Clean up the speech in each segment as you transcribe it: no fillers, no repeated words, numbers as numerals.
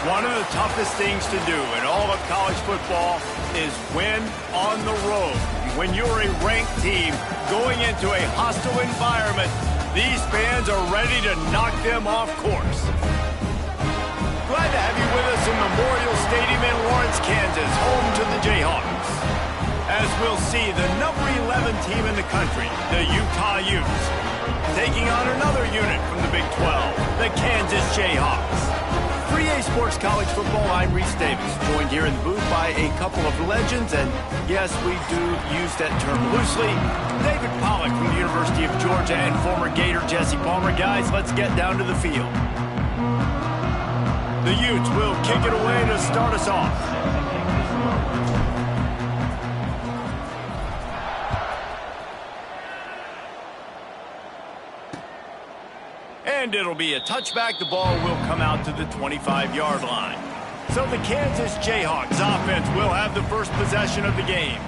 One of the toughest things to do in all of college football is win on the road. When you're a ranked team going into a hostile environment, these fans are ready to knock them off course. Glad to have you with us in Memorial Stadium in Lawrence, Kansas, home to the Jayhawks. As we'll see, the number 11 team in the country, the Utah Utes, taking on another unit from the Big 12, the Kansas Jayhawks. 3A Sports College Football, I'm Reese Davis, joined here in the booth by a couple of legends, and yes, we do use that term loosely. David Pollack from the University of Georgia and former Gator Jesse Palmer. Guys, let's get down to the field. The Utes will kick it away to start us off. And it'll be a touchback. The ball will come out to the 25-yard line. So the Kansas Jayhawks offense will have the first possession of the game.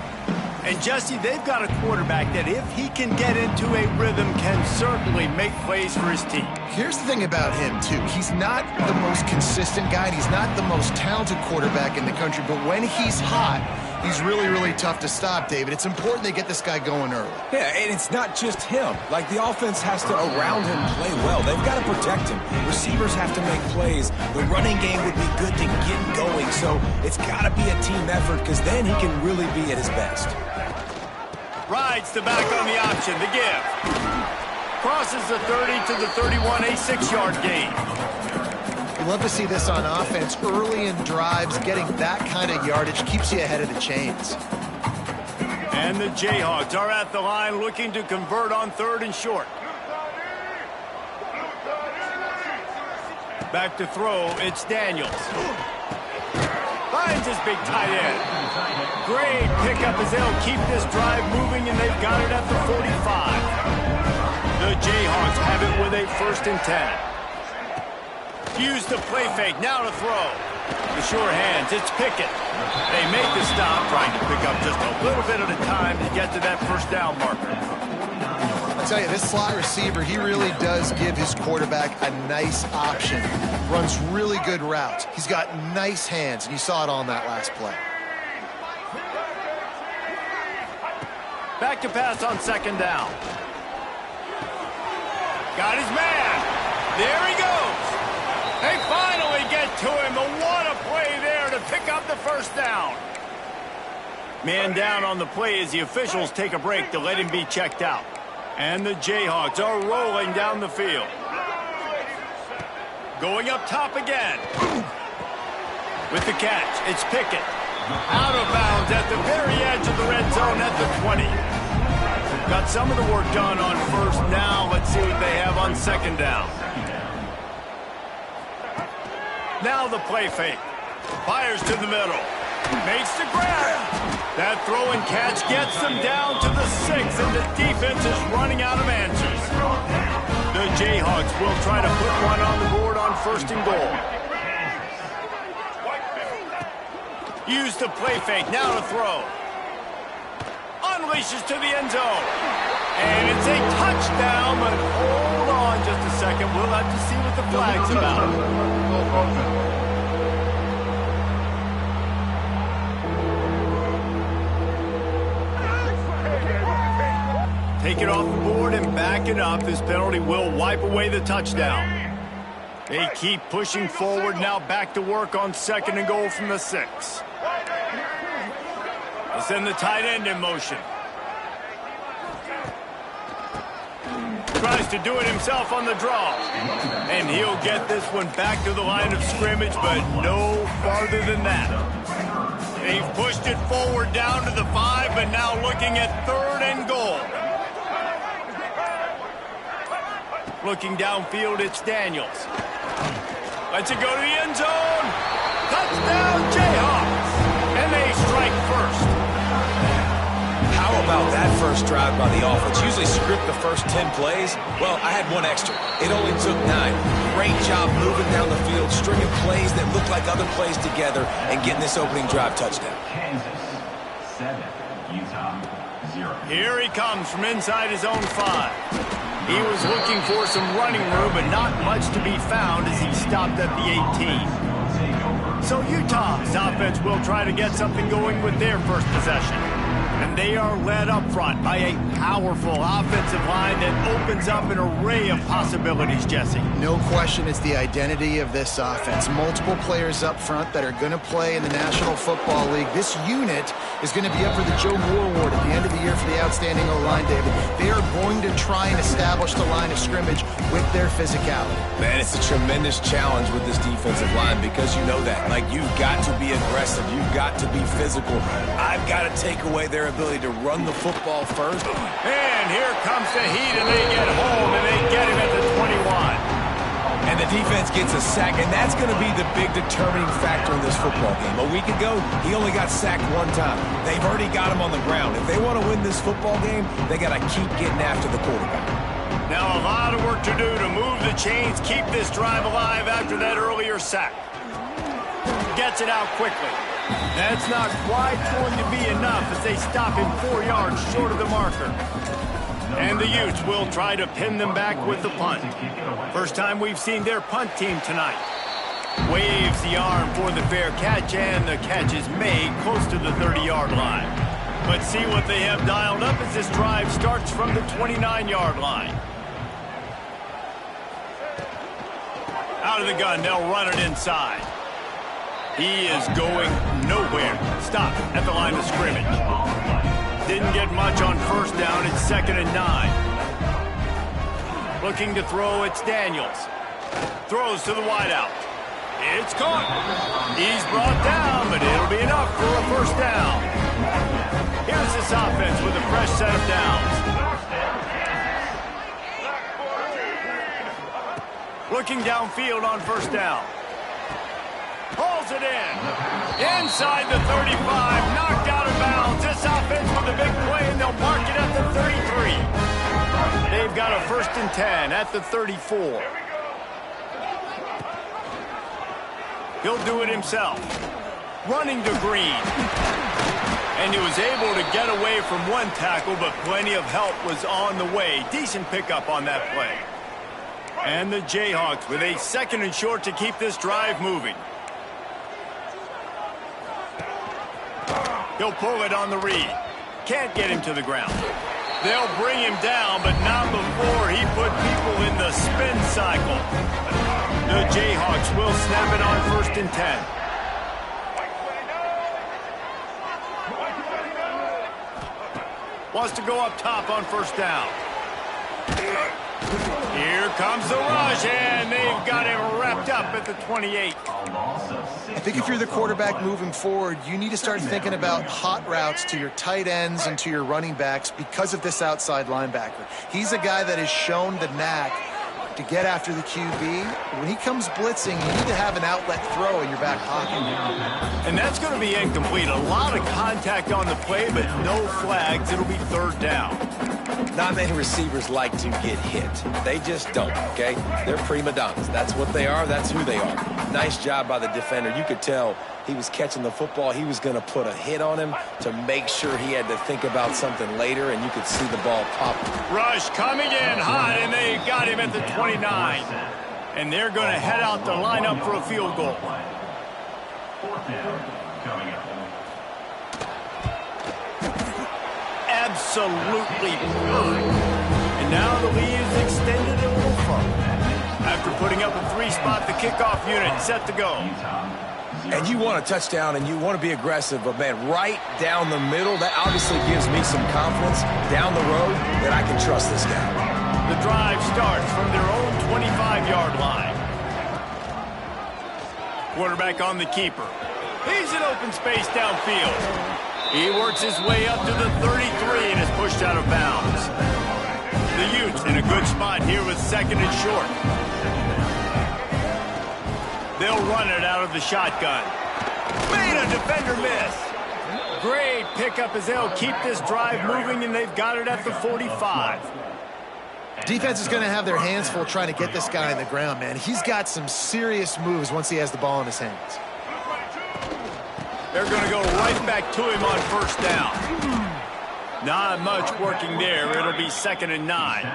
And Jesse, they've got a quarterback that if he can get into a rhythm can certainly make plays for his team. Here's the thing about him, too. He's not the most consistent guy. He's not the most talented quarterback in the country. But when he's hot, he's really, really tough to stop, David. It's important they get this guy going early. Yeah, and it's not just him. Like, the offense has to, around him, play well. They've got to protect him. Receivers have to make plays. The running game would be good to get going. So it's got to be a team effort because then he can really be at his best. Rides the back on the option, the give. Crosses the 30 to the 31, a 6-yard gain. You love to see this on offense. Early in drives, getting that kind of yardage keeps you ahead of the chains. And the Jayhawks are at the line looking to convert on 3rd and short. Back to throw, it's Daniels. Finds his big tight end. Great pickup as they'll keep this drive moving, and they've got it at the 45. The Jayhawks have it with a 1st and 10. Use the play fake, now to throw. The sure hands, it's Pickett. They make the stop, trying to pick up just a little bit at a time to get to that 1st down marker. I tell you, this slot receiver, he really does give his quarterback a nice option. Runs really good routes. He's got nice hands, and you saw it on that last play. Back to pass on 2nd down. Got his man. There he goes. They finally get to him. The what a play there to pick up the 1st down. Man down on the play as the officials take a break to let him be checked out. And the Jayhawks are rolling down the field. Going up top again. With the catch, it's Pickett. Out of bounds at the very edge of the red zone at the 20. Got some of the work done on 1st. Now let's see what they have on 2nd down. Now the play fake. Fires to the middle. Makes the grab. That throw and catch gets them down to the 6, and the defense is running out of answers. The Jayhawks will try to put one on the board on 1st and goal. Use the play fake, now to throw. Unleashes to the end zone. And it's a touchdown, but hold on just a second. We'll have to see what the flag's about. Take it off the board and back it up. This penalty will wipe away the touchdown. They keep pushing forward, now back to work on 2nd and goal from the 6. They send the tight end in motion. Tries to do it himself on the draw. And he'll get this one back to the line of scrimmage, but no farther than that. They've pushed it forward down to the 5, but now looking at 3rd and goal. Looking downfield, it's Daniels. Lets it go to the end zone. Touchdown, Jayhawks. And they strike 1st. How about that first drive by the offense? Usually script the first 10 plays. Well, I had one extra. It only took 9. Great job moving down the field, stringing plays that look like other plays together, and getting this opening drive touchdown. Kansas 7, Utah 0. Here he comes from inside his own 5. He was looking for some running room, but not much to be found as he stopped at the 18. So Utah's offense will try to get something going with their first possession. And they are led up front by a powerful offensive line that opens up an array of possibilities, Jesse. No question it's the identity of this offense. Multiple players up front that are going to play in the National Football League. This unit is going to be up for the Joe Moore Award at the end of the year for the outstanding O-line, David. They are going to try and establish the line of scrimmage with their physicality. Man, it's a tremendous challenge with this defensive line because you know that. Like, you've got to be aggressive. You've got to be physical. I've got to take away their ability to run the football first. And here comes the heat, and they get home, and they get him at the 21. And the defense gets a sack, and that's going to be the big determining factor in this football game. A week ago, he only got sacked one time. They've already got him on the ground. If they want to win this football game, they got to keep getting after the quarterback. Now a lot of work to do to move the chains, keep this drive alive after that earlier sack. Gets it out quickly. That's not quite going to be enough as they stop him 4 yards short of the marker. And the Utes will try to pin them back with the punt. First time we've seen their punt team tonight. Waves the arm for the fair catch, and the catch is made close to the 30-yard line. Let's see what they have dialed up as this drive starts from the 29-yard line. Out of the gun, they'll run it inside. He is going nowhere. Stop at the line of scrimmage. Didn't get much on first down. It's 2nd and 9. Looking to throw, it's Daniels. Throws to the wideout. It's caught. He's brought down, but it'll be enough for a first down. Here's this offense with a fresh set of downs. Looking downfield on first down. Pulls it in. Inside the 35. Knocked out of bounds. This offense with a big play, and they'll mark it at the 33. They've got a 1st and 10 at the 34. He'll do it himself. Running to Green. And he was able to get away from one tackle, but plenty of help was on the way. Decent pickup on that play. And the Jayhawks with a 2nd and short to keep this drive moving. He'll pull it on the read. Can't get him to the ground. They'll bring him down, but not before he put people in the spin cycle. The Jayhawks will snap it on 1st and 10. Wants to go up top on first down. Here comes the rush, and they've got him wrapped up at the 28. I think if you're the quarterback moving forward, you need to start thinking about hot routes to your tight ends and to your running backs because of this outside linebacker. He's a guy that has shown the knack to get after the QB. When he comes blitzing, you need to have an outlet throw in your back pocket. And that's going to be incomplete. A lot of contact on the play, but no flags. It'll be 3rd down. Not many receivers like to get hit. They just don't, okay? They're prima donnas. That's what they are. That's who they are. Nice job by the defender. You could tell he was catching the football. He was going to put a hit on him to make sure he had to think about something later, and you could see the ball pop. Rush coming in hot, and they got him at the 29. And they're going to head out to line up for a field goal. 4th down coming up. Absolutely perfect. And now the lead is extended a little further. After putting up a 3-spot, the kickoff unit set to go. And you want a touchdown and you want to be aggressive, but man, right down the middle, that obviously gives me some confidence down the road that I can trust this guy. The drive starts from their own 25-yard line. Quarterback on the keeper. He's in open space downfield. He works his way up to the 33 and is pushed out of bounds. The Utes in a good spot here with 2nd and short. They'll run it out of the shotgun. Made a defender miss. Great pickup as they'll keep this drive moving, and they've got it at the 45. Defense is going to have their hands full trying to get this guy on the ground, man. He's got some serious moves once he has the ball in his hands. They're going to go right back to him on first down. Not much working there. It'll be 2nd and 9.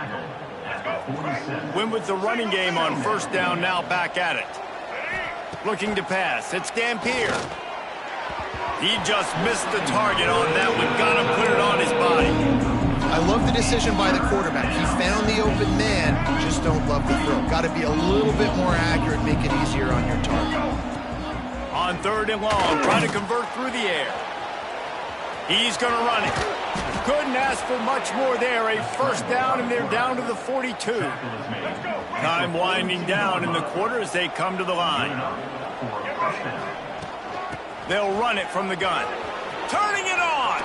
Win with the running game on first down, now back at it. Looking to pass. It's Dampier. He just missed the target on that one. Got to put it on his body. I love the decision by the quarterback. He found the open man. Just don't love the throw. Got to be a little bit more accurate, make it easier on your target. On 3rd and long, trying to convert through the air. He's going to run it. Couldn't ask for much more there. A first down, and they're down to the 42. Time winding down in the quarter as they come to the line. They'll run it from the gun. Turning it on.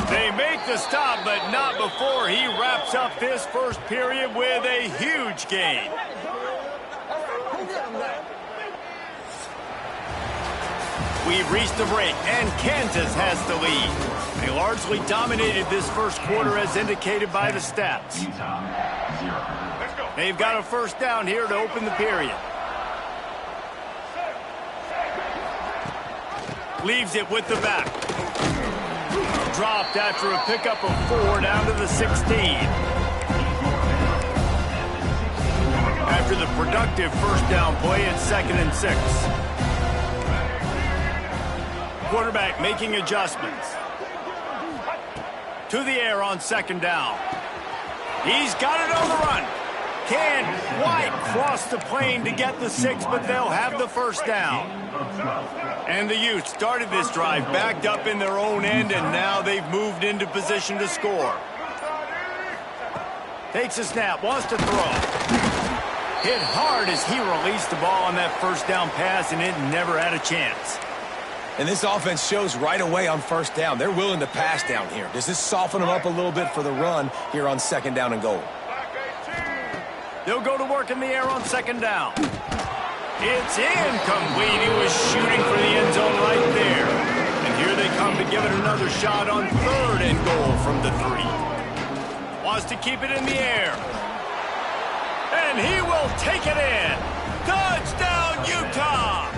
They make the stop, but not before he wraps up this first period with a huge gain. We've reached the break, and Kansas has the lead. They largely dominated this first quarter as indicated by the stats. They've got a first down here to open the period. Leaves it with the back. Dropped after a pickup of 4 down to the 16. After the productive first down play, it's 2nd and 6. Quarterback making adjustments. To the air on 2nd down. He's got it on the run. Can't quite cross the plane to get the 6, but they'll have the first down. And the Utes started this drive backed up in their own end, and now they've moved into position to score. Takes a snap, wants to throw. Hit hard as he released the ball on that first down pass, and it never had a chance. And this offense shows right away on first down. They're willing to pass down here. Does this soften them up a little bit for the run here on 2nd down and goal? They'll go to work in the air on 2nd down. It's incomplete. He was shooting for the end zone right there. And here they come to give it another shot on 3rd and goal from the 3. Wants to keep it in the air. And he will take it in. Touchdown, Utah!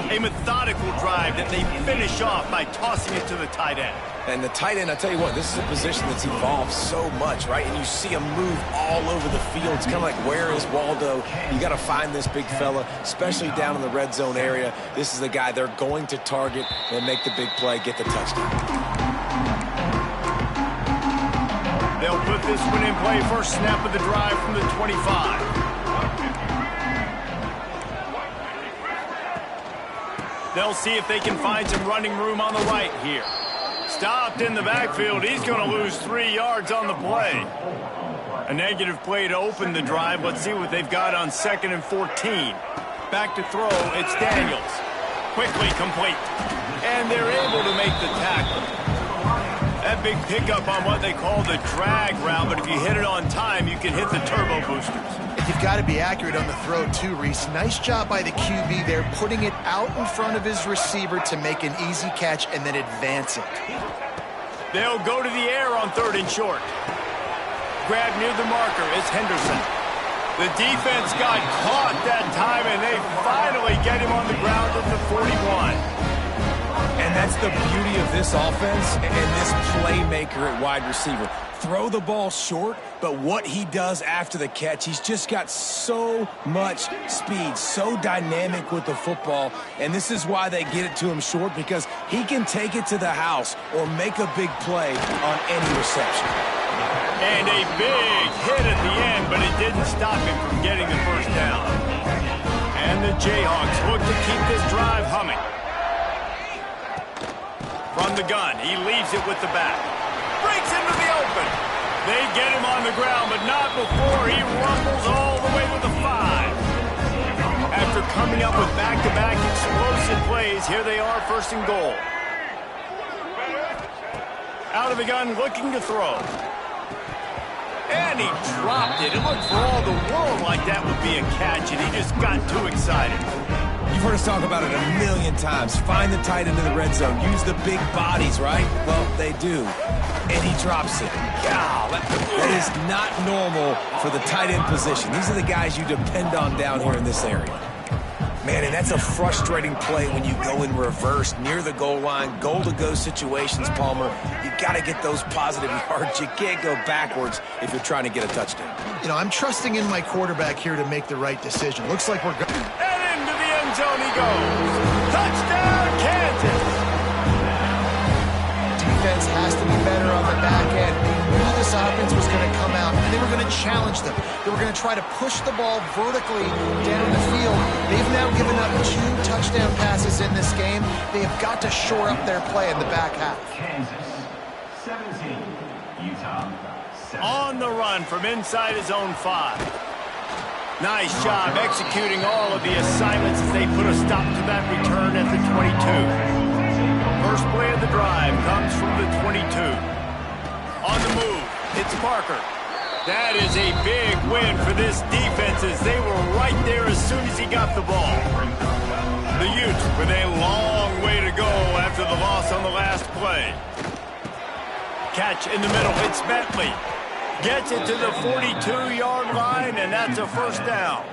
A methodical drive that they finish off by tossing it to the tight end. And the tight end, I tell you what, this is a position that's evolved so much, right? And you see him move all over the field. It's kind of like, where is Waldo? You got to find this big fella, especially down in the red zone area. This is the guy they're going to target and make the big play, get the touchdown. They'll put this one in play. First snap of the drive from the 25. They'll see if they can find some running room on the right here. Stopped in the backfield. He's going to lose 3 yards on the play. A negative play to open the drive. Let's see what they've got on 2nd and 14. Back to throw. It's Daniels. Quickly complete. And they're able to make the tackle. That big pickup on what they call the drag route, but if you hit it on time, you can hit the turbo boosters. You've got to be accurate on the throw too, Reese. Nice job by the QB there, putting it out in front of his receiver to make an easy catch and then advance it. They'll go to the air on 3rd and short. Grab near the marker is Henderson. The defense got caught that time, and they finally get him on the ground at the 41. And that's the beauty of this offense and this playmaker at wide receiver. Throw the ball short, but what he does after the catch, he's just got so much speed, so dynamic with the football, and this is why they get it to him short, because he can take it to the house or make a big play on any reception. And a big hit at the end, but it didn't stop him from getting the first down. And the Jayhawks look to keep this drive humming. From the gun, he leaves it with the back. Breaks into the open. They get him on the ground, but not before he rumbles all the way to the 5. After coming up with back-to-back explosive plays, here they are, 1st and goal. Out of the gun, looking to throw. And he dropped it. It looked for all the world like that would be a catch, and he just got too excited. You've heard us talk about it a million times. Find the tight end in the red zone. Use the big bodies, right? Well, they do. And he drops it. God, that is not normal for the tight end position. These are the guys you depend on down here in this area. Man, and that's a frustrating play when you go in reverse near the goal line, goal-to-go situations, Palmer. You got to get those positive yards. You can't go backwards if you're trying to get a touchdown. You know, I'm trusting in my quarterback here to make the right decision. Looks like we're good. And into the end zone he goes. Touchdown, Kansas. Defense has to be better on the back end. They knew this offense was going to come out, and they were going to challenge them. They were going to try to push the ball vertically down the field. They've now given up 2 touchdown passes in this game. They have got to shore up their play in the back half. Kansas 17, Utah 7. On the run from inside his own 5. Nice job executing all of the assignments as they put a stop to that return at the 22. First play of the drive comes from the 22. On the move, it's Parker. That is a big win for this defense as they were right there as soon as he got the ball. The Utes with a long way to go after the loss on the last play. Catch in the middle, it's Bentley. Gets it to the 42-yard line, and that's a first down.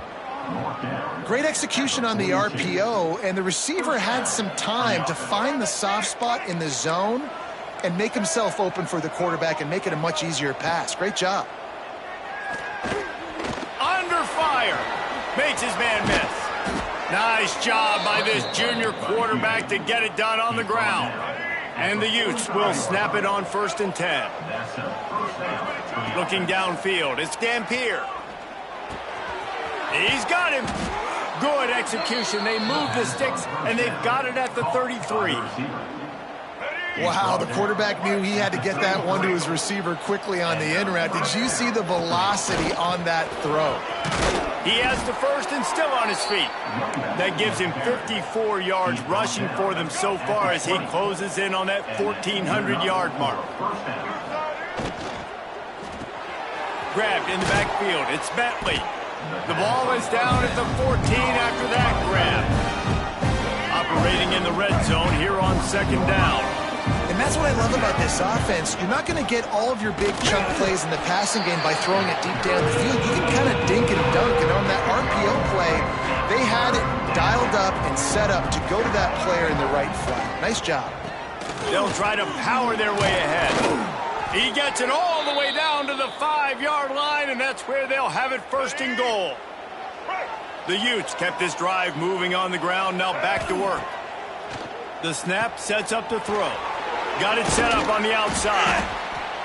Great execution on the RPO, and the receiver had some time to find the soft spot in the zone and make himself open for the quarterback and make it a much easier pass. Great job. Under fire. Makes his man miss. Nice job by this junior quarterback to get it done on the ground. And the Utes will snap it on 1st and 10. Looking downfield, it's Dampier. He's got him. Good execution. They move the sticks, and they've got it at the 33. Wow, the quarterback knew he had to get that one to his receiver quickly on the in route. Did you see the velocity on that throw? He has the first and still on his feet. That gives him 54 yards rushing for them so far as he closes in on that 1,400-yard mark. Grabbed in the backfield. It's Bentley. The ball is down at the 14 after that grab. Operating in the red zone here on 2nd down. And that's what I love about this offense. You're not going to get all of your big chunk plays in the passing game by throwing it deep down the field. You can kind of dink and dunk. And on that RPO play, they had it dialed up and set up to go to that player in the right flat. Nice job. They'll try to power their way ahead. He gets it all the way down to the 5-yard line, and that's where they'll have it 1st and goal. The Utes kept this drive moving on the ground, now back to work. The snap sets up the throw. Got it set up on the outside.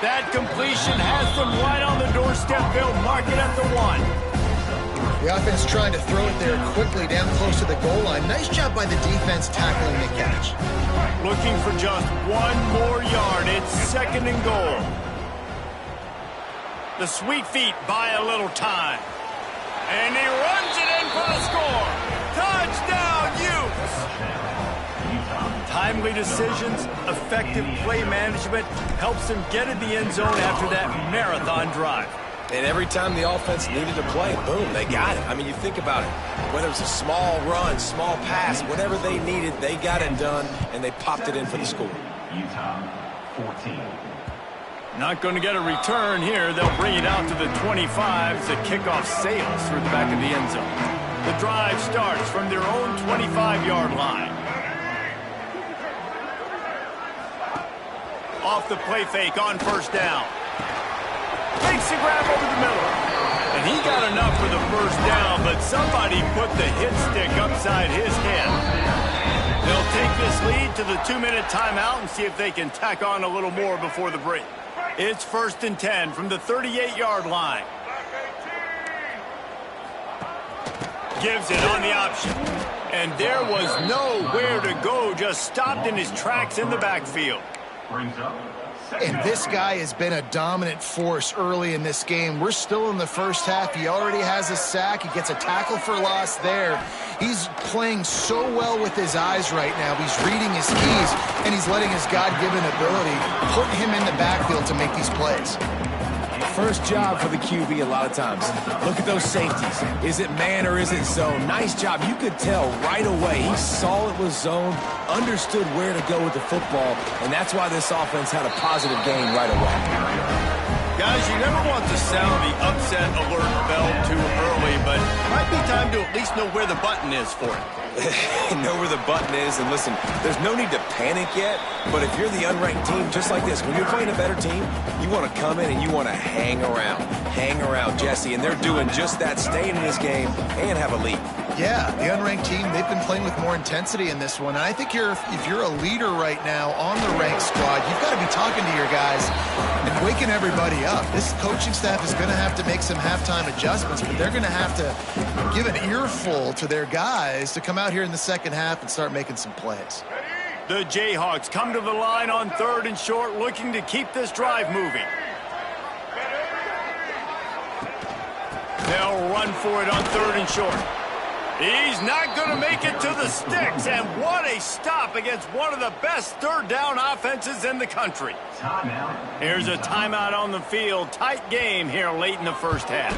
That completion has them right on the doorstep. They'll mark it at the 1. The offense trying to throw it there quickly down close to the goal line. Nice job by the defense tackling the catch. Looking for just 1 more yard. It's 2nd and goal. The Sweet Feet buy a little time. And he runs it in for the score. Touchdown, Utes! Timely decisions, effective play management helps them get in the end zone after that marathon drive. And every time the offense needed to play, boom, they got it. I mean, you think about it. Whether it was a small run, small pass, whatever they needed, they got it done, and they popped it in for the score. Utah 14. Not going to get a return here. They'll bring it out to the 25 as the kickoff sails through the back of the end zone. The drive starts from their own 25-yard line. Off the play fake on 1st down. Takes the grab over the middle. And he got enough for the 1st down, but somebody put the hit stick upside his head. They'll take this lead to the 2-minute timeout and see if they can tack on a little more before the break. It's 1st and 10 from the 38-yard line. Gives it on the option. And there was nowhere to go, just stopped in his tracks in the backfield. Brings up. And this guy has been a dominant force early in this game. We're still in the 1st half. He already has a sack. He gets a tackle for loss there. He's playing so well with his eyes right now. He's reading his keys, and he's letting his God-given ability put him in the backfield to make these plays. First job for the QB a lot of times. Look at those safeties. Is it man or is it zone? Nice job. You could tell right away. He saw it was zone, understood where to go with the football, and that's why this offense had a positive gain right away. Guys, you never want to sound the upset alert bell too early, but but might be time to at least know where the button is for it. Know where the button is, and listen, there's no need to panic yet, but if you're the unranked team, just like this, when you're playing a better team, you want to come in and you want to hang around, Jesse, and they're doing just that, staying in this game and have a lead. Yeah, the unranked team, they've been playing with more intensity in this one. And I think if you're a leader right now on the ranked squad, you've got to be talking to your guys and waking everybody up. This coaching staff is going to have to make some halftime adjustments, but they're going to have to give an earful to their guys to come out here in the second half and start making some plays. The Jayhawks come to the line on 3rd and short, looking to keep this drive moving. They'll run for it on 3rd and short. He's not going to make it to the sticks, and what a stop against one of the best third down offenses in the country. Here's a timeout on the field. Tight game here late in the first half.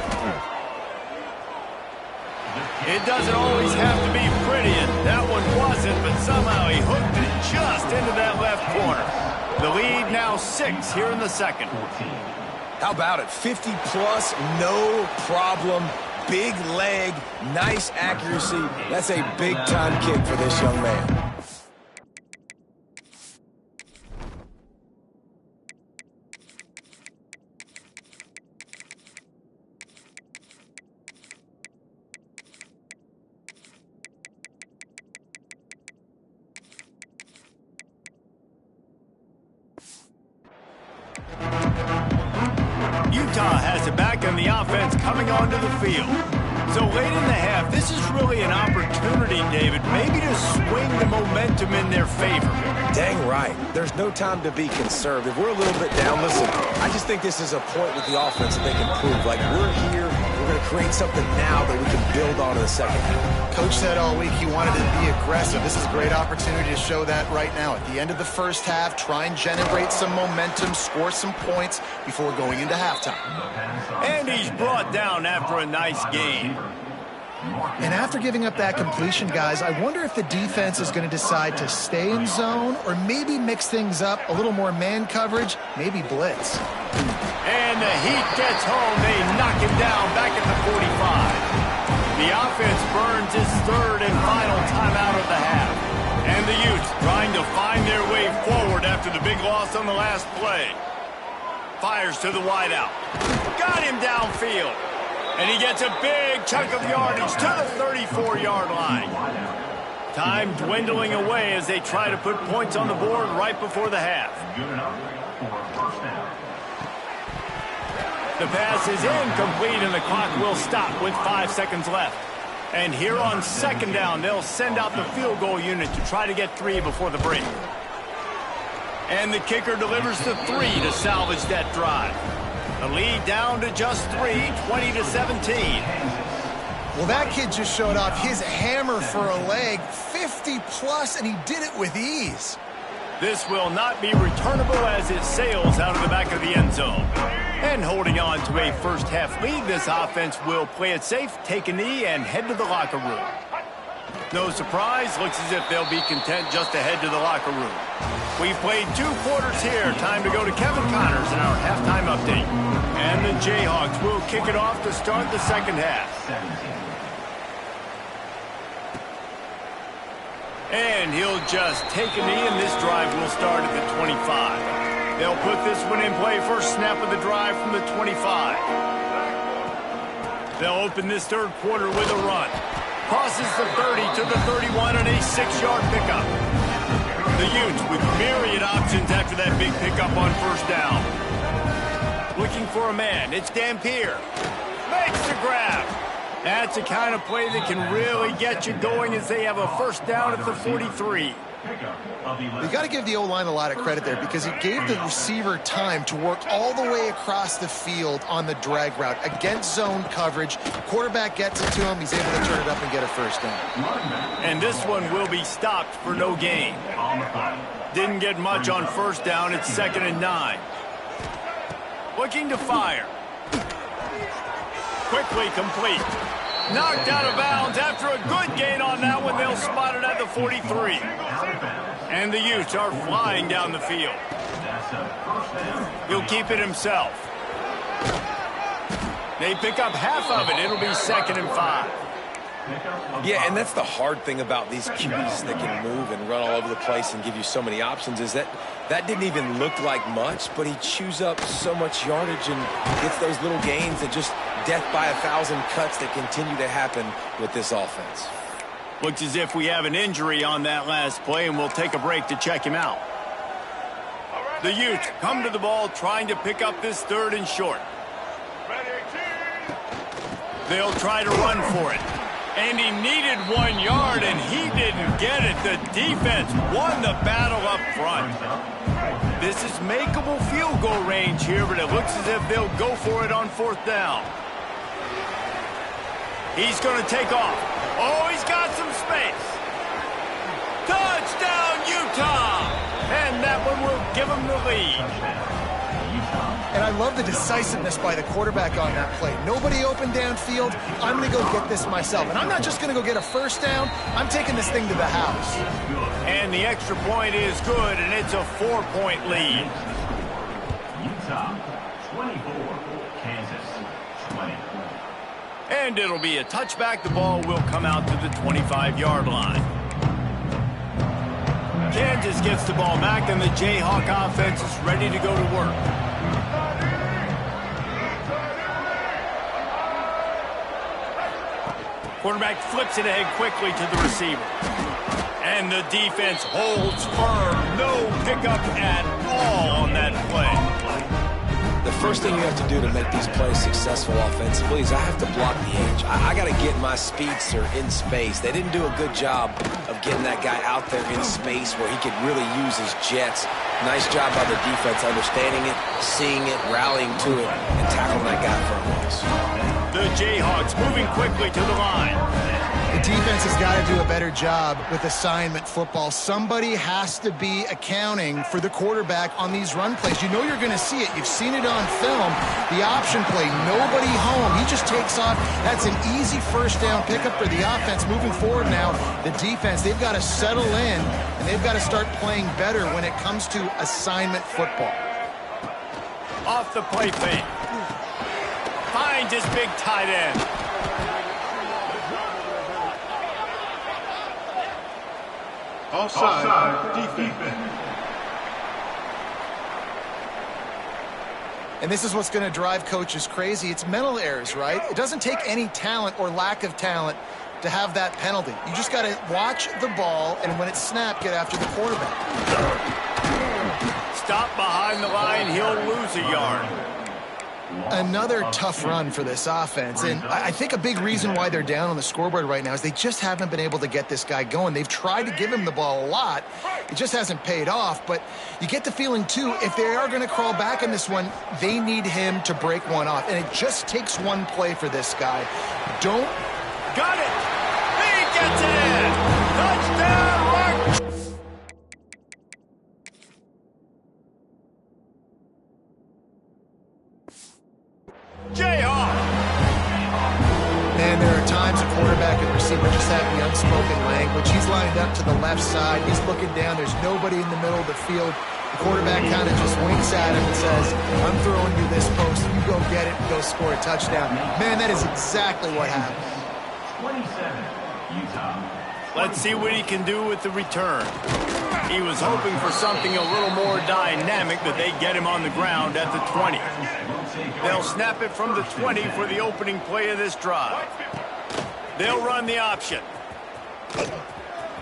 It doesn't always have to be pretty, and that one wasn't, but somehow he hooked it just into that left corner. The lead now 6 here in the second. How about it? 50-plus, no problem. Big leg, nice accuracy. That's a big-time kick for this young man. Utah has it back on the offense coming onto the field. So late in the half, this is really an opportunity, David, maybe to swing the momentum in their favor. Dang right. There's no time to be conservative. We're a little bit down. Listen, I just think this is a point with the offense that they can prove. Like, we're here, we're going to create something now that we can build on in the second half. Coach said all week he wanted to be aggressive. This is a great opportunity to show that right now. At the end of the first half, try and generate some momentum, score some points before going into halftime. And he's brought down after a nice game. And after giving up that completion, guys, I wonder if the defense is going to decide to stay in zone or maybe mix things up, a little more man coverage, maybe blitz. And the Heat gets home. They knock him down back at the 45. The offense burns his 3rd and final timeout of the half. And the Utes trying to find their way forward after the big loss on the last play. Fires to the wideout. Got him downfield. And he gets a big chunk of yardage to the 34-yard line. Time dwindling away as they try to put points on the board right before the half. The pass is incomplete, and the clock will stop with 5 seconds left. And here on 2nd down, they'll send out the field goal unit to try to get 3 before the break. And the kicker delivers the 3 to salvage that drive. The lead down to just 3, 20-17. Well, that kid just showed off his hammer for a leg, 50-plus, and he did it with ease. This will not be returnable as it sails out of the back of the end zone. And holding on to a first-half lead, this offense will play it safe, take a knee, and head to the locker room. No surprise, looks as if they'll be content just to head to the locker room. We've played 2 quarters here. Time to go to Kevin Connors in our halftime update. And the Jayhawks will kick it off to start the second half. And he'll just take a knee, and this drive will start at the 25. They'll put this one in play first snap of the drive from the 25. They'll open this 3rd quarter with a run. Crosses the 30 to the 31 and a 6-yard pickup. The Utes with myriad options after that big pickup on 1st down. Looking for a man. It's Dampier. Makes the grab. That's the kind of play that can really get you going as they have a 1st down at the 43. You got to give the O-line a lot of credit there because it gave the receiver time to work all the way across the field on the drag route against zone coverage. Quarterback gets it to him. He's able to turn it up and get a 1st down. And this one will be stopped for no gain. Didn't get much on 1st down. It's 2nd and 9. Looking to fire. Quickly complete. Knocked out of bounds after a good gain on that one. They'll spot it at the 43. And the Utes are flying down the field. He'll keep it himself. They pick up half of it. It'll be 2nd and 5. Yeah, and that's the hard thing about these QBs that can move and run all over the place and give you so many options is that didn't even look like much, but he chews up so much yardage and gets those little gains that just death by 1,000 cuts that continue to happen with this offense. Looks as if we have an injury on that last play, and we'll take a break to check him out. The Utes come to the ball trying to pick up this 3rd and short. They'll try to run for it. And he needed 1 yard, and he didn't get it. The defense won the battle up front. This is makeable field goal range here, but it looks as if they'll go for it on 4th down. He's going to take off. Oh, he's got some space. Touchdown, Utah! And that one will give him the lead. And I love the decisiveness by the quarterback on that play. Nobody open downfield. I'm going to go get this myself. And I'm not just going to go get a 1st down. I'm taking this thing to the house. And the extra point is good, and it's a 4-point lead. Utah 24, Kansas 20. And it'll be a touchback. The ball will come out to the 25-yard line. Kansas gets the ball back, and the Jayhawk offense is ready to go to work. Quarterback flips it ahead quickly to the receiver. And the defense holds firm. No pickup at all on that play. The first thing you have to do to make these plays successful offensively is I have to block the edge. I got to get my speedster in space. They didn't do a good job of getting that guy out there in space where he could really use his jets. Nice job by the defense understanding it, seeing it, rallying to it, and tackling that guy for a loss. The Jayhawks moving quickly to the line. The defense has got to do a better job with assignment football. Somebody has to be accounting for the quarterback on these run plays. You know you're going to see it. You've seen it on film. The option play, nobody home. He just takes off. That's an easy 1st down pickup for the offense. Moving forward now, the defense, they've got to settle in, and they've got to start playing better when it comes to assignment football. Off the play fake. Finds his big tight end. Offside defense. And this is what's going to drive coaches crazy. It's mental errors, right? It doesn't take any talent or lack of talent to have that penalty. You just got to watch the ball, and when it's snapped, get after the quarterback. Stop behind the line. He'll lose a yard. Another tough run for this offense, and I think a big reason why they're down on the scoreboard right now is they just haven't been able to get this guy going. They've tried to give him the ball a lot. It just hasn't paid off, but you get the feeling, too, if they are going to crawl back in this one, they need him to break one off, and it just takes one play for this guy. Don't... Got it! He gets it in! Touchdown, Rock! Jayhawk! Man, there are times a quarterback and receiver just have the unspoken language. He's lined up to the left side. He's looking down. There's nobody in the middle of the field. The quarterback kind of just winks at him and says, I'm throwing you this post. You go get it and go score a touchdown. Man, that is exactly what happened. 27, Utah. Let's see what he can do with the return. He was hoping for something a little more dynamic, but they get him on the ground at the 20. They'll snap it from the 20 for the opening play of this drive. They'll run the option.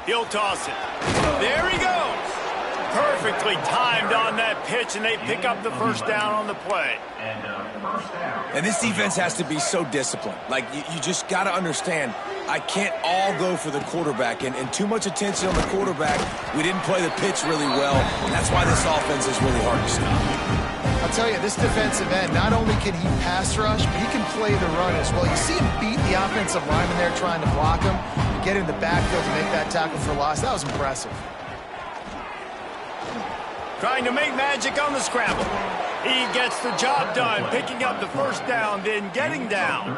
He'll toss it. There he goes. Perfectly timed on that pitch, and they pick up the 1st down on the play. And this defense has to be so disciplined. Like, you just got to understand, I can't all go for the quarterback, and too much attention on the quarterback. We didn't play the pitch really well, and that's why this offense is really hard to stop. I'll tell you, this defensive end, not only can he pass rush, but he can play the run as well. You see him beat the offensive lineman there trying to block him, get in the backfield to make that tackle for loss. That was impressive. Trying to make magic on the scramble. He gets the job done, picking up the 1st down, then getting down.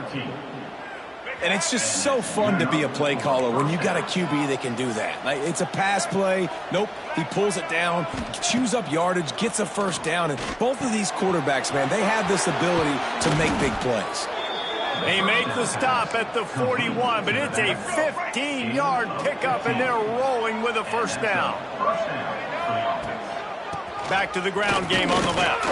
And it's just so fun to be a play caller when you got a QB that can do that. Like, it's a pass play. Nope, he pulls it down, chews up yardage, gets a 1st down. And both of these quarterbacks, man, they have this ability to make big plays. They make the stop at the 41, but it's a 15-yard pickup, and they're rolling with a first down. Back to the ground game on the left.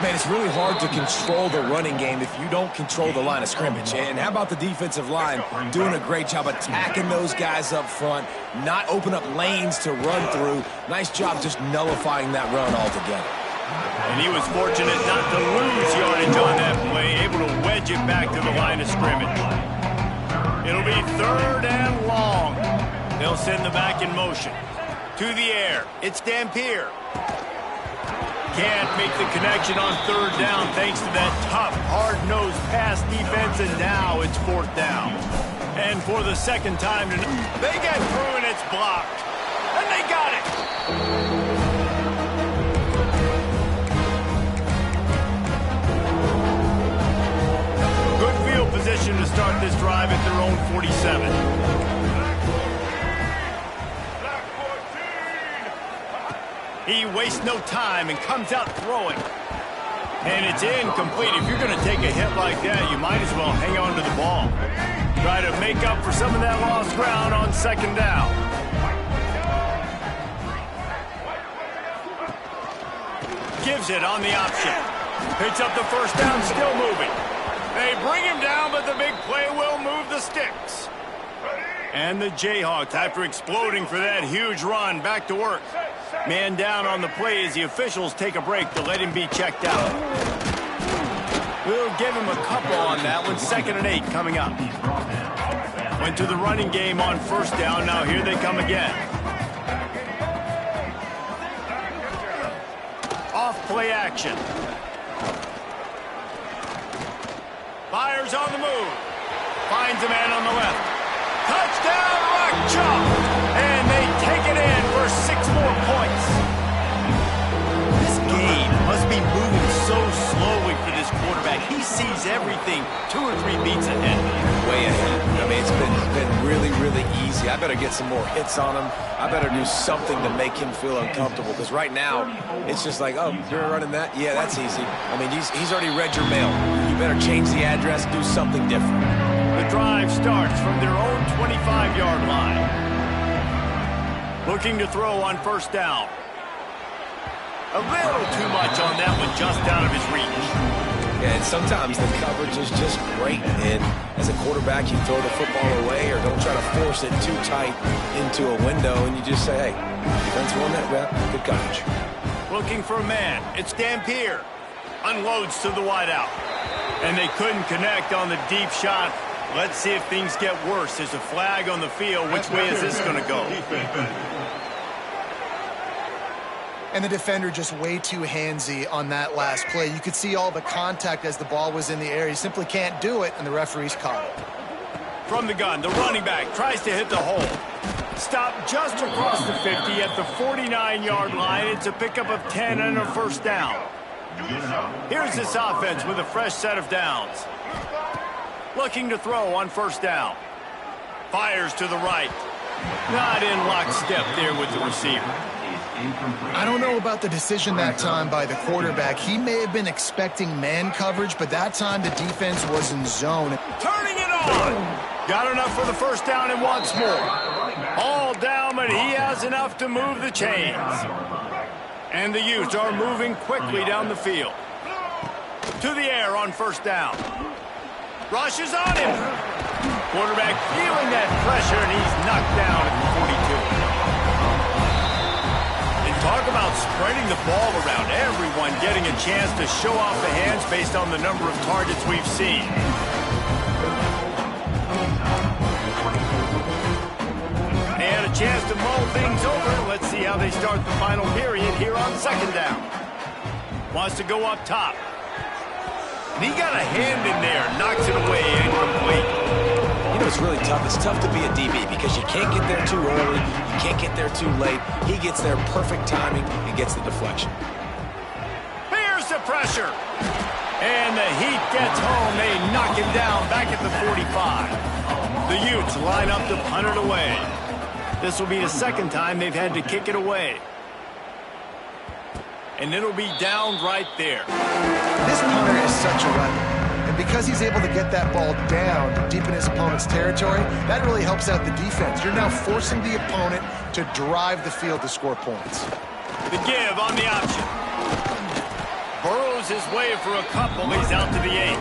Man, it's really hard to control the running game if you don't control the line of scrimmage. And how about the defensive line doing a great job attacking those guys up front, not open up lanes to run through. Nice job just nullifying that run altogether. And he was fortunate not to lose yardage on that play, able to wedge it back to the line of scrimmage. It'll be 3rd and long. They'll send the back in motion. To the air, it's Dampier. Can't make the connection on 3rd down thanks to that tough, hard-nosed pass defense, and now it's 4th down. And for the second time tonight, they get through and it's blocked. And they got it. Good field position to start this drive at their own 47. He wastes no time and comes out throwing. And it's incomplete. If you're going to take a hit like that, you might as well hang on to the ball. Try to make up for some of that lost ground on 2nd down. Gives it on the option. Picks up the first down, still moving. They bring him down, but the big play will move the sticks. And the Jayhawks, after exploding for that huge run, back to work. Man down on the play as the officials take a break to let him be checked out. We'll give him a couple on that one. 2nd and 8 coming up. Went to the running game on 1st down. Now here they come again. Off play action. Fires on the move. Finds a man on the left. Touchdown, Rock Chalk! And they take it in for 6 more points. This game must be moving so slowly for this quarterback. He sees everything 2 or 3 beats ahead. Way ahead. I mean, it's been really, really easy. I better get some more hits on him. I better do something to make him feel uncomfortable, because right now, it's just like, oh, you're running that? Yeah, that's easy. I mean, he's already read your mail. You better change the address, do something different. The drive starts from their own 25-yard line. Looking to throw on 1st down. A little too much on that one, just out of his reach. Yeah, and sometimes the coverage is just great. And as a quarterback, you throw the football away or don't try to force it too tight into a window, and you just say, hey, defense won that rep, good coverage. Looking for a man. It's Dampier. Unloads to the wideout. And they couldn't connect on the deep shot. Let's see if things get worse. There's a flag on the field. Which way is this going to go? And the defender just way too handsy on that last play. You could see all the contact as the ball was in the air. He simply can't do it, and the referees caught it. From the gun, the running back tries to hit the hole. Stopped just across the 50 at the 49-yard line. It's a pickup of 10 and a 1st down. Here's this offense with a fresh set of downs. Looking to throw on 1st down. Fires to the right. Not in lockstep there with the receiver. I don't know about the decision that time by the quarterback. He may have been expecting man coverage, but that time the defense was in zone. Turning it on. Got enough for the 1st down and wants more. All down, but he has enough to move the chains. And the Utes are moving quickly down the field. To the air on 1st down. Rushes on him. Quarterback feeling that pressure, and he's knocked down at the 42. And talk about spreading the ball around. Everyone getting a chance to show off the hands based on the number of targets we've seen. They had a chance to mull things over. Let's see how they start the final period here on 2nd down. Wants to go up top. And he got a hand in there, knocks it away, incomplete. You know, it's really tough. It's tough to be a DB because you can't get there too early. You can't get there too late. He gets there perfect timing and gets the deflection. Here's the pressure. And the Heat gets home. They knock him down back at the 45. The Utes line up to punt it away. This will be the 2nd time they've had to kick it away. And it'll be down right there. This punter is such a weapon. And because he's able to get that ball down deep in his opponent's territory, that really helps out the defense. You're now forcing the opponent to drive the field to score points. The give on the option. Burrows his way for a couple. He's out to the 8.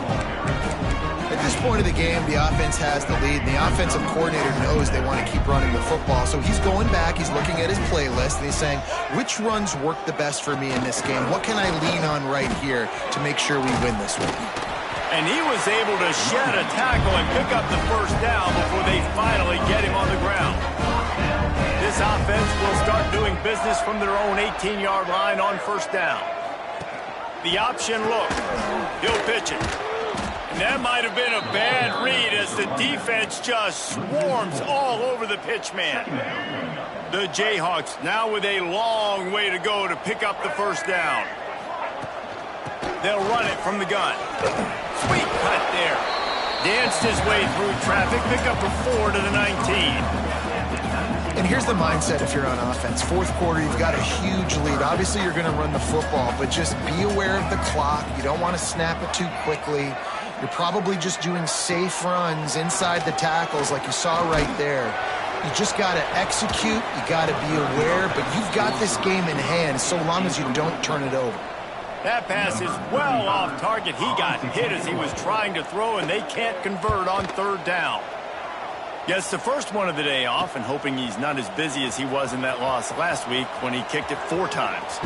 At this point of the game, the offense has the lead, and the offensive coordinator knows they want to keep running the football. So he's going back, he's looking at his playlist, and he's saying, which runs work the best for me in this game? What can I lean on right here to make sure we win this one? And he was able to shed a tackle and pick up the first down before they finally get him on the ground. This offense will start doing business from their own 18-yard line on first down. The option look. He'll pitch it. And that might have been a bad read as the defense just swarms all over the pitch man. The Jayhawks now with a long way to go to pick up the first down. They'll run it from the gun. Sweet cut there. Danced his way through traffic. Pick up a 4 to the 19. And here's the mindset if you're on offense. Fourth quarter, you've got a huge lead. Obviously, you're going to run the football, but just be aware of the clock. You don't want to snap it too quickly. You're probably just doing safe runs inside the tackles like you saw right there. You just got to execute. You got to be aware, but you've got this game in hand so long as you don't turn it over. That pass is well off target. He got hit as he was trying to throw, and they can't convert on third down. Gets the first one of the day off and hoping he's not as busy as he was in that loss last week when he kicked it 4 times.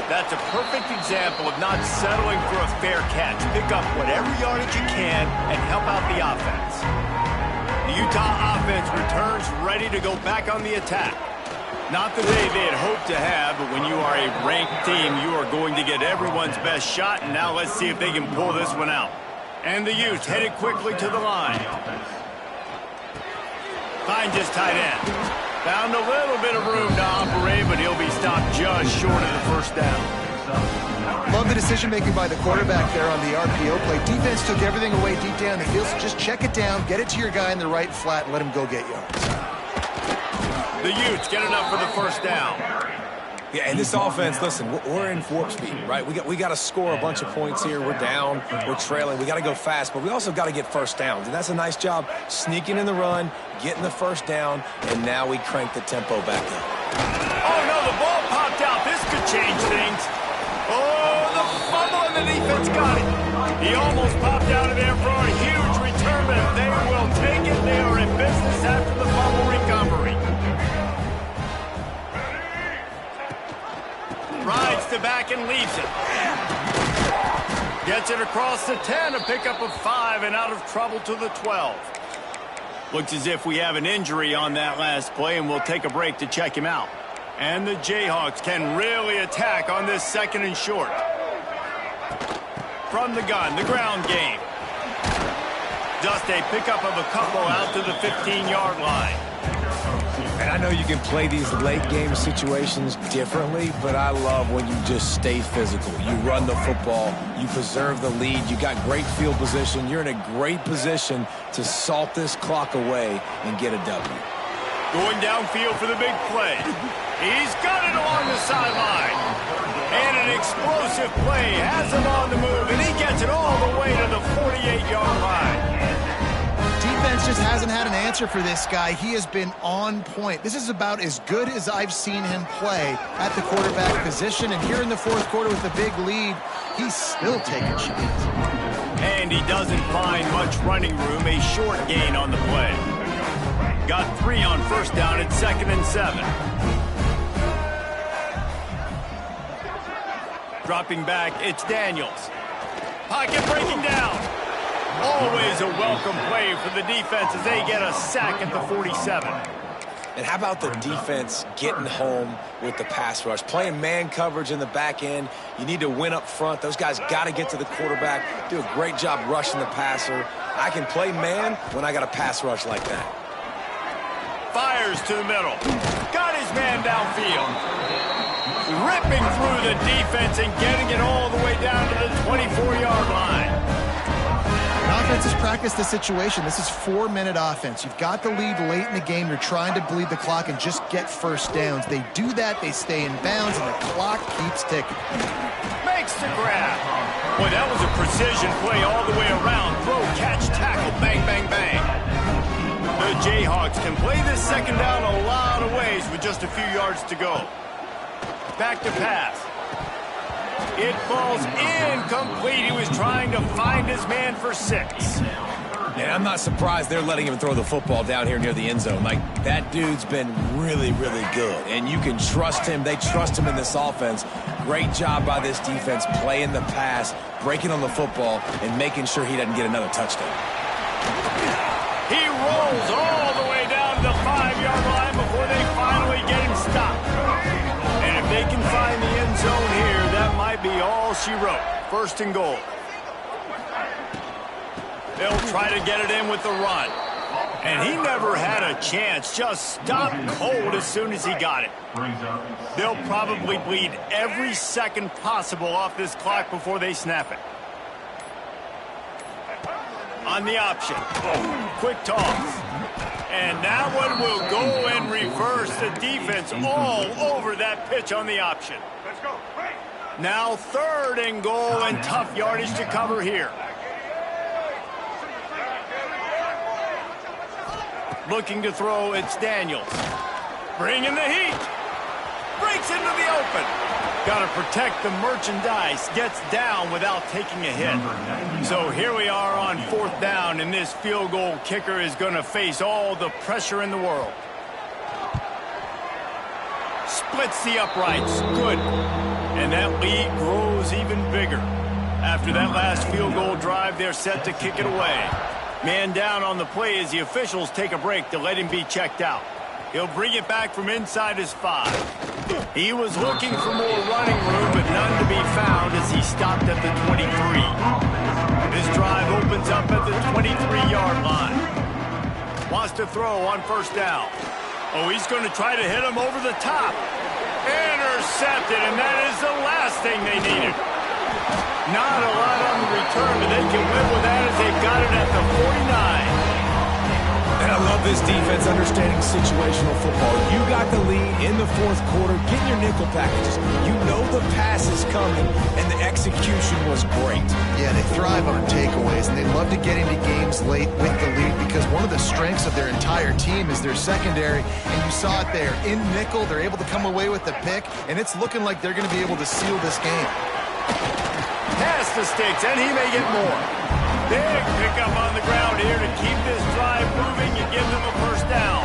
That's a perfect example of not settling for a fair catch. Pick up whatever yardage you can and help out the offense. The Utah offense returns ready to go back on the attack. Not the day they had hoped to have, but when you are a ranked team, you are going to get everyone's best shot, and now let's see if they can pull this one out. And the Utes headed quickly to the line. Finds his tight end. Found a little bit of room to operate, but he'll be stopped just short of the first down. Love the decision-making by the quarterback there on the RPO play. Defense took everything away deep down the field, so just check it down, get it to your guy in the right flat, and let him go get yards. The Utes get enough for the first down. Yeah, and this offense, listen, we're in warp speed, right? We got to score a bunch of points here. We're down, we're trailing. We got to go fast, but we also got to get first downs. And that's a nice job sneaking in the run, getting the first down, and now we crank the tempo back up. Oh, no, the ball popped out. This could change things. Oh, the fumble, and the defense got it. He almost popped out of there for a huge return, but they will take it. They are in business after the fumble recovery. Rides to back and leaves it. Gets it across the 10, a pickup of 5 and out of trouble to the 12. Looks as if we have an injury on that last play, and we'll take a break to check him out. And the Jayhawks can really attack on this 2nd and short. From the gun, the ground game. Just a pickup of a couple out to the 15-yard line. And I know you can play these late-game situations differently, but I love when you just stay physical. You run the football, you preserve the lead, you got great field position. You're in a great position to salt this clock away and get a W. Going downfield for the big play. He's got it along the sideline. And an explosive play has him on the move, and he gets it all the way to the 48-yard line. Defense just hasn't had an answer for this guy. He has been on point. This is about as good as I've seen him play at the quarterback position. And here in the fourth quarter with the big lead, he's still taking shots. And he doesn't find much running room. A short gain on the play. Got 3 on first down at 2nd and 7. Dropping back, it's Daniels. Pocket breaking down. Always a welcome play for the defense as they get a sack at the 47. And how about the defense getting home with the pass rush? Playing man coverage in the back end. You need to win up front. Those guys got to get to the quarterback. Do a great job rushing the passer. I can play man when I got a pass rush like that. Fires to the middle. Got his man downfield. Ripping through the defense and getting it all the way down to the 24-yard line. defenses practice this situation. This is 4-minute offense. You've got the lead late in the game. You're trying to bleed the clock and just get first downs. They do that, they stay in bounds, and the clock keeps ticking. Makes the grab. Boy, that was a precision play all the way around. Throw, catch, tackle, bang, bang, bang. The Jayhawks can play this second down a lot of ways with just a few yards to go. Back to pass. It falls incomplete. He was trying to find his man for 6. And I'm not surprised they're letting him throw the football down here near the end zone. Like, that dude's been really, really good. And you can trust him. They trust him in this offense. Great job by this defense playing the pass, breaking on the football, and making sure he doesn't get another touchdown. He rolls all the way down to the 5-yard line before they finally get him stopped. And if they can find the end zone here, that might be all she wrote. 1st and goal. They'll try to get it in with the run. And he never had a chance. Just stopped cold as soon as he got it. They'll probably bleed every second possible off this clock before they snap it. On the option. Quick toss. And that one will go in reverse. The defense all over that pitch on the option. Now 3rd and goal and tough yardage to cover here. Looking to throw, it's Daniels. Bringing the heat. Breaks into the open. Got to protect the merchandise. Gets down without taking a hit. So here we are on 4th down, and this field goal kicker is going to face all the pressure in the world. Splits the uprights. Good. And that lead grows even bigger. After that last field goal drive, they're set to kick it away. Man down on the play as the officials take a break to let him be checked out. He'll bring it back from inside his 5. He was looking for more running room, but none to be found as he stopped at the 23. This drive opens up at the 23-yard line. Wants to throw on 1st down. Oh, he's going to try to hit him over the top. Intercepted, and that is the last thing they needed. Not a lot on the return, but they can live with that as they've got it at the 49. And I love this defense understanding situational football. You got the lead in the 4th quarter. Get your nickel packages. You know the pass is coming, and the execution was great. Yeah, they thrive on takeaways, and they love to get into games late with the lead because one of the strengths of their entire team is their secondary, and you saw it there. In nickel, they're able to come away with the pick, and it's looking like they're going to be able to seal this game. Pass the sticks, and he may get more. Big pickup on the ground here to keep this drive moving and give them a 1st down.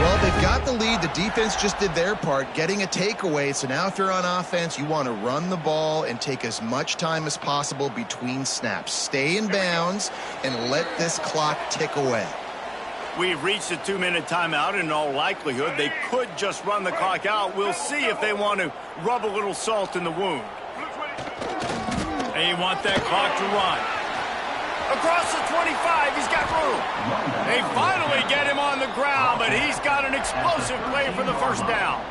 Well, they've got the lead. The defense just did their part, getting a takeaway. So now if you're on offense, you want to run the ball and take as much time as possible between snaps. Stay in bounds and let this clock tick away. We've reached a 2-minute timeout. In all likelihood, they could just run the clock out. We'll see if they want to rub a little salt in the wound. They want that clock to run. Across the 25, he's got room. They finally get him on the ground, but he's got an explosive play for the 1st down.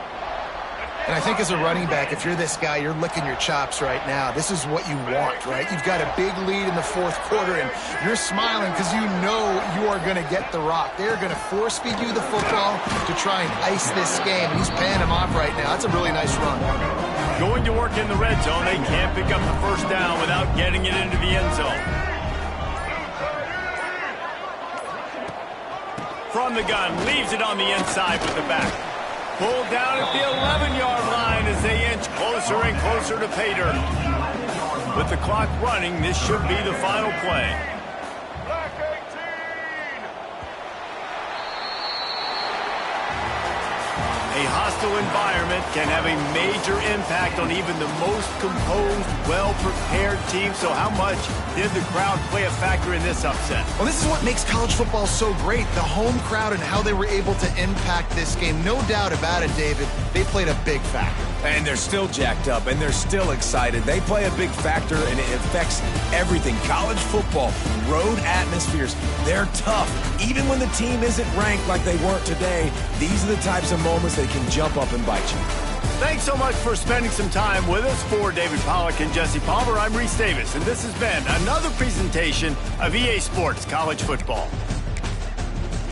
And I think as a running back, if you're this guy, you're licking your chops right now. This is what you want, right? You've got a big lead in the 4th quarter, and you're smiling because you know you are going to get the rock. They're going to force-feed you the football to try and ice this game. He's paying him off right now. That's a really nice run. Going to work in the red zone, they can't pick up the 1st down without getting it into the end zone. From the gun, leaves it on the inside with the back. Pulled down at the 11-yard line as they inch closer and closer to pay dirt. With the clock running, this should be the final play. A hostile environment can have a major impact on even the most composed, well-prepared team. So how much did the crowd play a factor in this upset? Well, this is what makes college football so great, the home crowd and how they were able to impact this game. No doubt about it, David. They played a big factor. And they're still jacked up, and they're still excited. They play a big factor, and it affects everything. College football, road atmospheres, they're tough. Even when the team isn't ranked like they weren't today, these are the types of moments that can jump up and bite you. Thanks so much for spending some time with us. For David Pollack and Jesse Palmer, I'm Reese Davis, and this has been another presentation of EA Sports College Football.